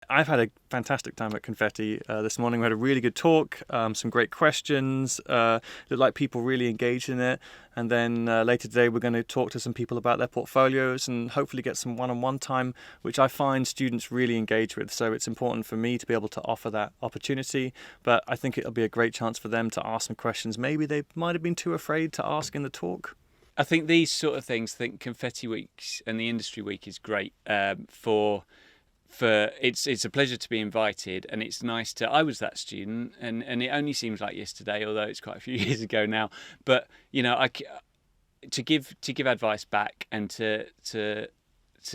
I've had a fantastic time at Confetti this morning. We had a really good talk, some great questions, looked like people really engaged in it. And then later today we're going to talk to some people about their portfolios and hopefully get some one-on-one time, which I find students really engage with. So it's important for me to be able to offer that opportunity, but I think it'll be a great chance for them to ask some questions maybe they might have been too afraid to ask in the talk. I think these sort of things, I think Confetti Weeks and the Industry Week is great for it's a pleasure to be invited, and it's nice to. I was that student, and it only seems like yesterday, although it's quite a few years ago now. But to give advice back and to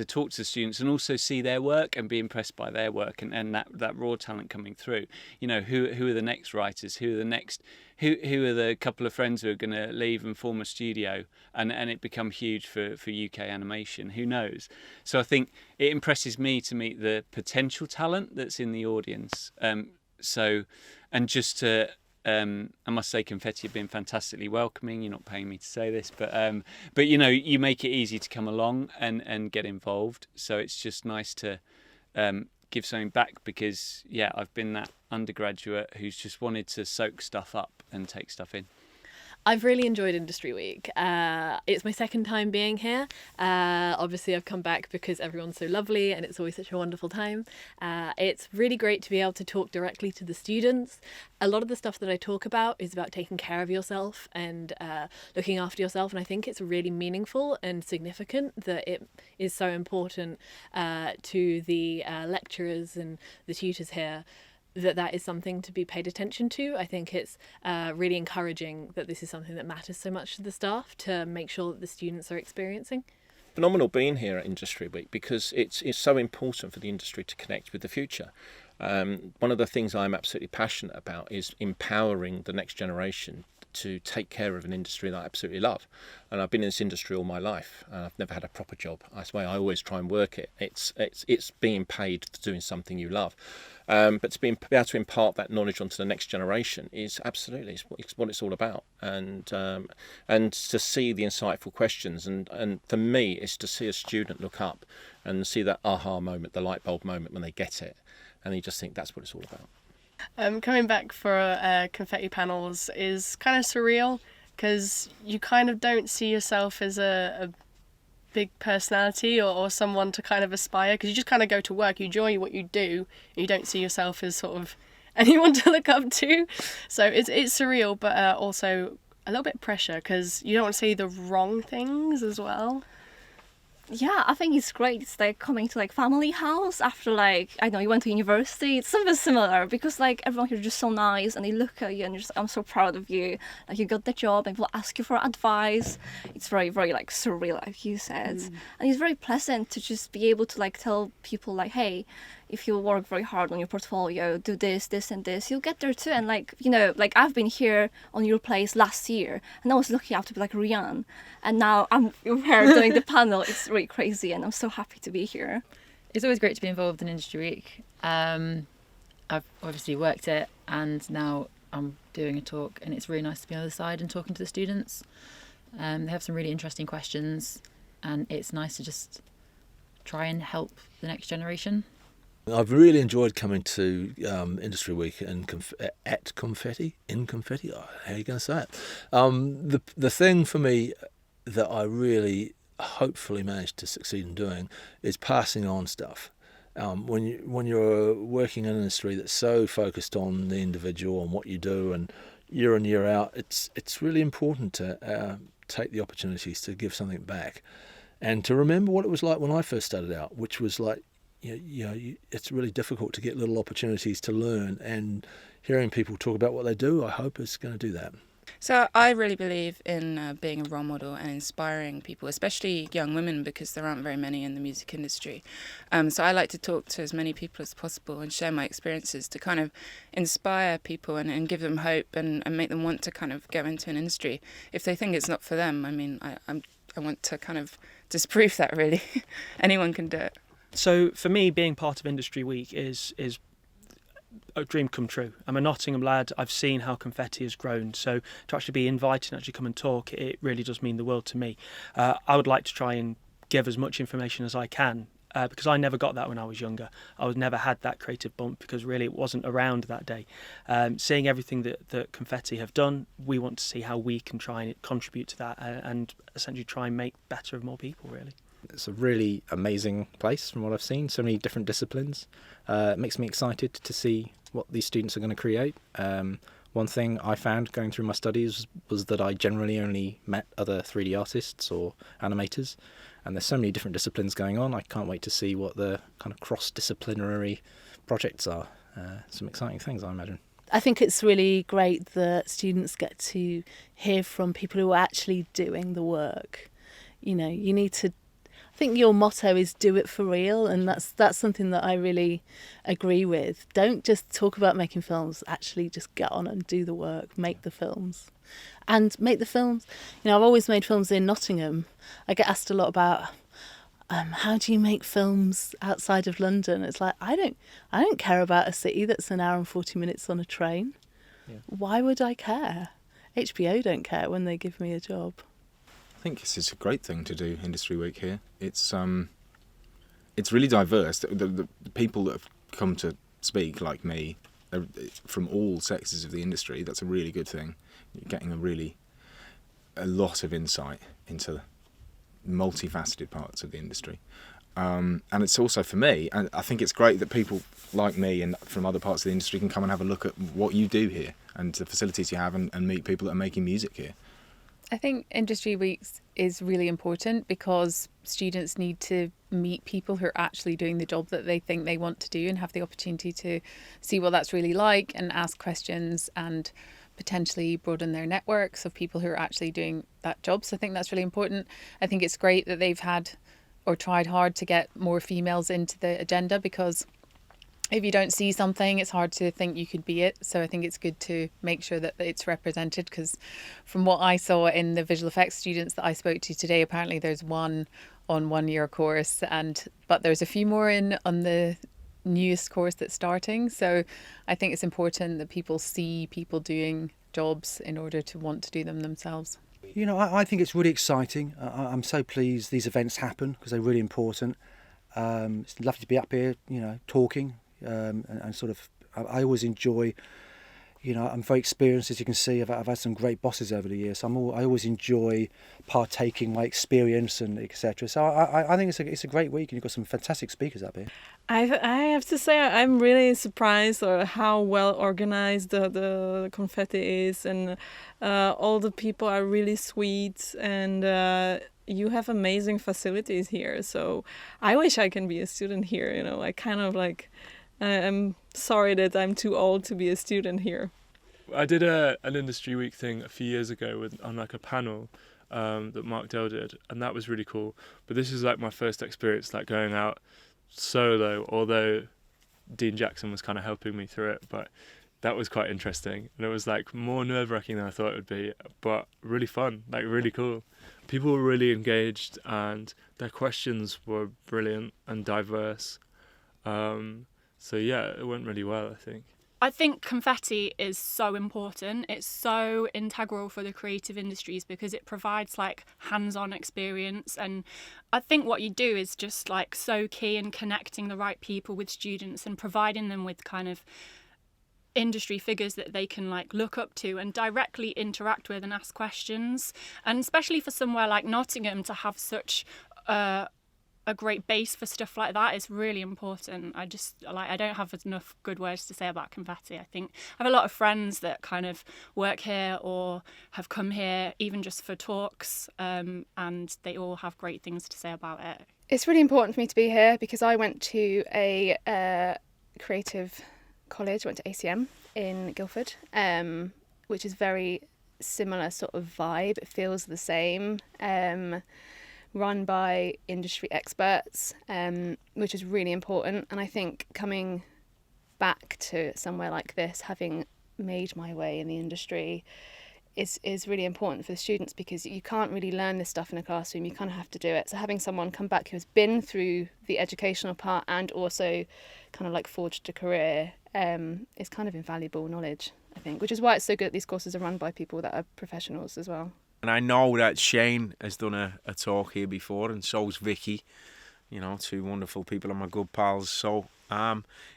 talk to the students and also see their work and be impressed by their work and that raw talent coming through. Who are the next writers? Who are the couple of friends who are going to leave and form a studio and it become huge for UK animation? Who knows? So I think it impresses me to meet the potential talent that's in the audience. I must say, Confetti have been fantastically welcoming. You're not paying me to say this, but you make it easy to come along and get involved. So it's just nice to give something back because, I've been that undergraduate who's just wanted to soak stuff up and take stuff in. I've really enjoyed Industry Week. It's my second time being here. Obviously, I've come back because everyone's so lovely and it's always such a wonderful time. It's really great to be able to talk directly to the students. A lot of the stuff that I talk about is about taking care of yourself and looking after yourself. And I think it's really meaningful and significant that it is so important to the lecturers and the tutors here that is something to be paid attention to. I think it's really encouraging that this is something that matters so much to the staff to make sure that the students are experiencing. Phenomenal being here at Industry Week because it's so important for the industry to connect with the future. One of the things I'm absolutely passionate about is empowering the next generation to take care of an industry that I absolutely love. And I've been in this industry all my life and I've never had a proper job. That's why I always try and work it. It's being paid for doing something you love. But to be able to impart that knowledge onto the next generation is absolutely it's what it's all about. And to see the insightful questions and for me it's to see a student look up and see that aha moment, the light bulb moment when they get it, and you just think that's what it's all about. Coming back for confetti panels is kind of surreal because you kind of don't see yourself as a big personality or someone to kind of aspire, because you just kind of go to work, you enjoy what you do, and you don't see yourself as sort of anyone to look up to. So it's surreal, but also a little bit of pressure because you don't want to say the wrong things as well. Yeah, I think it's great. It's like coming to like family house after like, I know, you went to university. It's something similar because like everyone here is just so nice and they look at you and you're just, I'm so proud of you. Like you got the job and people ask you for advice. It's very, very like surreal, like you said. And it's very pleasant to just be able to like tell people like, hey, if you work very hard on your portfolio, do this, this and this, you'll get there too. And like, you know, like I've been here on your place last year and I was lucky enough to be like Rian. And now I'm here doing the panel. It's really crazy and I'm so happy to be here. It's always great to be involved in Industry Week. I've obviously worked it and now I'm doing a talk and it's really nice to be on the other side and talking to the students. They have some really interesting questions and it's nice to just try and help the next generation. I've really enjoyed coming to Industry Week at Confetti, in Confetti. Oh, how are you going to say it? The thing for me that I really hopefully managed to succeed in doing is passing on stuff. When you're working in an industry that's so focused on the individual and what you do and year in, year out, it's really important to take the opportunities to give something back and to remember what it was like when I first started out, which was like, it's really difficult to get little opportunities to learn, and hearing people talk about what they do, I hope is going to do that. So I really believe in being a role model and inspiring people, especially young women, because there aren't very many in the music industry. So I like to talk to as many people as possible and share my experiences to kind of inspire people and give them hope and make them want to kind of go into an industry. If they think it's not for them, I mean, I want to kind of disprove that, really. Anyone can do it. So for me, being part of Industry Week is a dream come true. I'm a Nottingham lad. I've seen how Confetti has grown. So to actually be invited and actually come and talk, it really does mean the world to me. I would like to try and give as much information as I can because I never got that when I was younger. I was never had that creative bump because really it wasn't around that day. Seeing everything that Confetti have done, we want to see how we can try and contribute to that and essentially try and make better of more people, really. It's a really amazing place from what I've seen, so many different disciplines. It makes me excited to see what these students are going to create. One thing I found going through my studies was that I generally only met other 3D artists or animators, and there's so many different disciplines going on. I can't wait to see what the kind of cross-disciplinary projects are. Some exciting things, I imagine. I think it's really great that students get to hear from people who are actually doing the work. You know, you need to... I think your motto is do it for real, and that's something that I really agree with. Don't just talk about making films, actually just get on and do the work, make the films. And make the films, you know, I've always made films in Nottingham. I get asked a lot about how do you make films outside of London? It's like, I don't care about a city that's an hour and 40 minutes on a train. Yeah. Why would I care? HBO don't care when they give me a job. I think this is a great thing to do, Industry Week here. It's really diverse. The people that have come to speak, like me, are from all sectors of the industry. That's a really good thing. You're getting a lot of insight into multifaceted parts of the industry. And it's also, for me, and I think it's great that people like me and from other parts of the industry can come and have a look at what you do here and the facilities you have and meet people that are making music here. I think Industry Weeks is really important because students need to meet people who are actually doing the job that they think they want to do and have the opportunity to see what that's really like and ask questions and potentially broaden their networks of people who are actually doing that job. So I think that's really important. I think it's great that they've had or tried hard to get more females into the agenda, because if you don't see something, it's hard to think you could be it. So I think it's good to make sure that it's represented, because from what I saw in the visual effects students that I spoke to today, apparently there's one on 1 year course, but there's a few more on the newest course that's starting. So I think it's important that people see people doing jobs in order to want to do them themselves. You know, I think it's really exciting. I'm so pleased these events happen because they're really important. It's lovely to be up here, you know, talking. And sort of, I always enjoy, you know, I'm very experienced, as you can see. I've had some great bosses over the years, so I always enjoy partaking my experience and etc. So I think it's a great week, and you've got some fantastic speakers up here. I have to say I'm really surprised at how well organized the Confetti is, and all the people are really sweet, and you have amazing facilities here. So I wish I can be a student here. You know, I kind of like. I'm sorry that I'm too old to be a student here. I did an Industry Week thing a few years ago on like a panel that Mark Dell did, and that was really cool. But this is like my first experience like going out solo, although Dean Jackson was kind of helping me through it. But that was quite interesting, and it was like more nerve-wracking than I thought it would be, but really fun, like really cool. People were really engaged, and their questions were brilliant and diverse. So yeah, it went really well, I think. I think Confetti is so important. It's so integral for the creative industries because it provides like hands-on experience, and I think what you do is just like so key in connecting the right people with students and providing them with kind of industry figures that they can like look up to and directly interact with and ask questions. And especially for somewhere like Nottingham to have such a great base for stuff like that is really important. I don't have enough good words to say about Confetti. I think I have a lot of friends that kind of work here or have come here even just for talks, and they all have great things to say about it. It's really important for me to be here because I went to a creative college, went to ACM in Guildford, which is very similar sort of vibe. It feels the same. Run by industry experts, which is really important. And I think coming back to somewhere like this, having made my way in the industry, is really important for the students, because you can't really learn this stuff in a classroom. You kind of have to do it. So having someone come back who has been through the educational part and also kind of like forged a career is kind of invaluable knowledge, I think, which is why it's so good that these courses are run by people that are professionals as well. And I know that Shane has done a talk here before, and so's Vicky. you know, two wonderful people and my good pals. So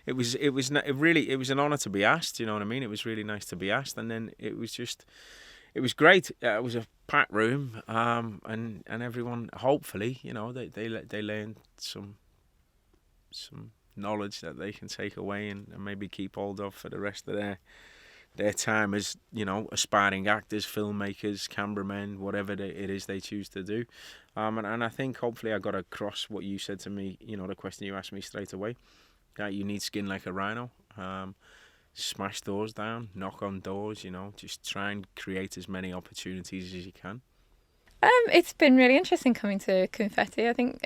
it was an honour to be asked. You know what I mean? It was really nice to be asked, and then it was great. It was a packed room, and everyone, hopefully, you know, they learned some knowledge that they can take away and maybe keep hold of for the rest of their time as, you know, aspiring actors, filmmakers, cameramen, whatever it is they choose to do. And I think hopefully I got across what you said to me, you know, the question you asked me straight away, that you need skin like a rhino. Smash doors down, knock on doors, you know, just try and create as many opportunities as you can. It's been really interesting coming to Confetti. I think,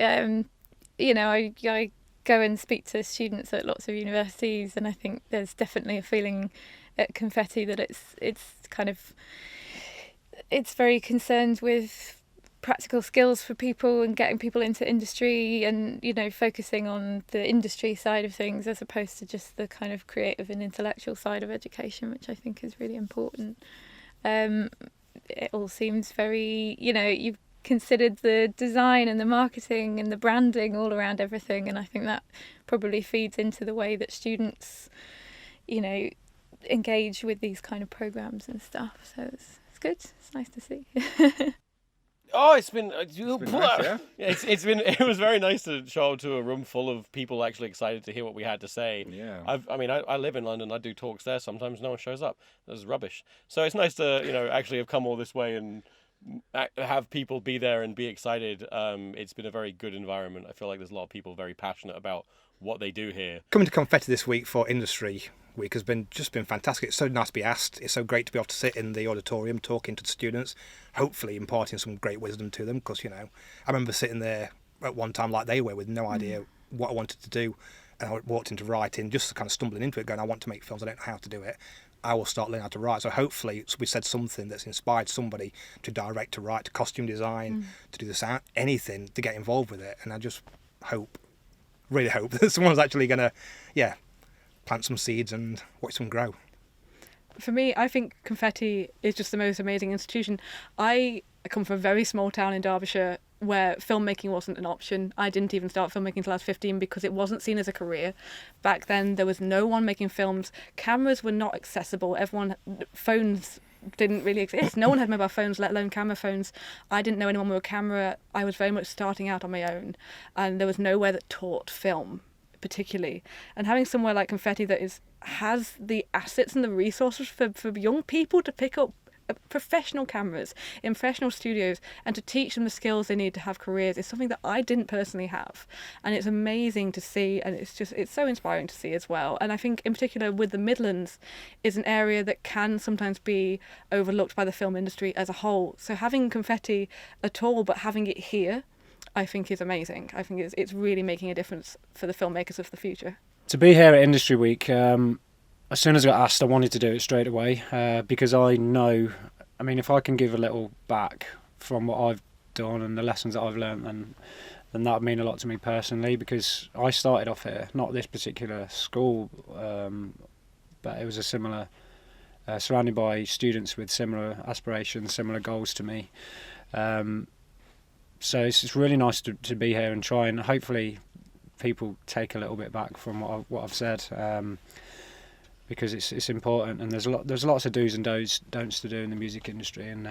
you know, I go and speak to students at lots of universities, and I think there's definitely a feeling at Confetti that it's very concerned with practical skills for people and getting people into industry, and, you know, focusing on the industry side of things as opposed to just the kind of creative and intellectual side of education, which I think is really important. It all seems very, you know, you've considered the design and the marketing and the branding all around everything, and I think that probably feeds into the way that students, you know, engage with these kind of programs and stuff. So it's good. It's nice to see. Oh, it's been nice, yeah. It was very nice to show up to a room full of people actually excited to hear what we had to say. Yeah. I live in London. I do talks there. Sometimes no one shows up. That's rubbish. So it's nice to, you know, actually have come all this way and have people be there and be excited. It's been a very good environment. I feel like there's a lot of people very passionate about what they do here. Coming to Confetti this week for Industry Week has been fantastic. It's so nice to be asked. It's so great to be able to sit in the auditorium talking to the students, hopefully imparting some great wisdom to them, because, you know, I remember sitting there at one time like they were with no idea what I wanted to do, and I walked into writing, just kind of stumbling into it, going, I want to make films, I don't know how to do it. I will start learning how to write. So hopefully we said something that's inspired somebody to direct, to write, to costume design, to do the sound, anything, to get involved with it. And I just really hope that someone's actually going to, plant some seeds and watch them grow. For me, I think Confetti is just the most amazing institution. I come from a very small town in Derbyshire where filmmaking wasn't an option. I didn't even start filmmaking until I was 15 because it wasn't seen as a career. Back then, there was no one making films. Cameras were not accessible. Phones didn't really exist. No one had mobile phones, let alone camera phones. I didn't know anyone with a camera. I was very much starting out on my own, and there was nowhere that taught film particularly. And having somewhere like Confetti that has the assets and the resources for young people to pick up professional cameras in professional studios and to teach them the skills they need to have careers is something that I didn't personally have, and it's amazing to see, and it's so inspiring to see as well. And I think in particular with the Midlands is an area that can sometimes be overlooked by the film industry as a whole, so having Confetti at all but having it here I think is amazing. I think it's really making a difference for the filmmakers of the future. To be here at Industry Week, as soon as I got asked, I wanted to do it straight away because I know, I mean, if I can give a little back from what I've done and the lessons that I've learned, then that would mean a lot to me personally, because I started off here, not this particular school, but it was a similar, surrounded by students with similar aspirations, similar goals to me. So it's really nice to be here and try and hopefully people take a little bit back from what I've said, because it's important, and there's lots of do's and don'ts to do in the music industry, and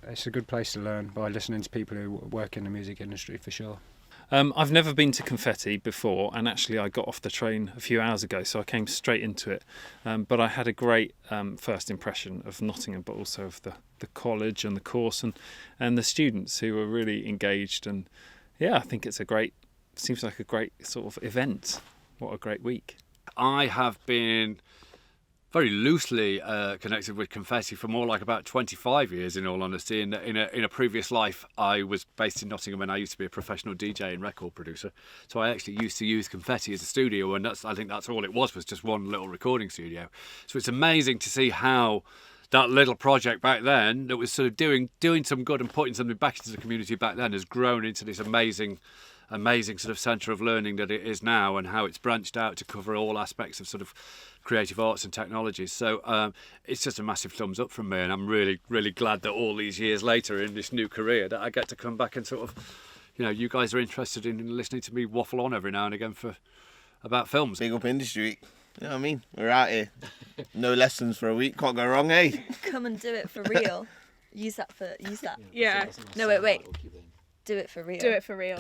it's a good place to learn by listening to people who work in the music industry for sure. I've never been to Confetti before, and actually I got off the train a few hours ago, so I came straight into it. But I had a great first impression of Nottingham, but also of the college and the course and the students who were really engaged. And yeah, I think seems like a great sort of event. What a great week. I have been very loosely connected with Confetti for more like about 25 years, in all honesty. In a previous life, I was based in Nottingham, and I used to be a professional DJ and record producer. So I actually used to use Confetti as a studio, and I think that's all it was just one little recording studio. So it's amazing to see how that little project back then that was sort of doing some good and putting something back into the community back then has grown into this amazing sort of centre of learning that it is now, and how it's branched out to cover all aspects of sort of creative arts and technologies. So it's just a massive thumbs up from me, and I'm really, really glad that all these years later in this new career that I get to come back and sort of, you know, you guys are interested in listening to me waffle on every now and again about films. Big up Industry Week. You know what I mean? We're out here. No lessons for a week. Can't go wrong, eh? Come and do it for real. Use that. Yeah. No, wait. Do it for real. Do it for real.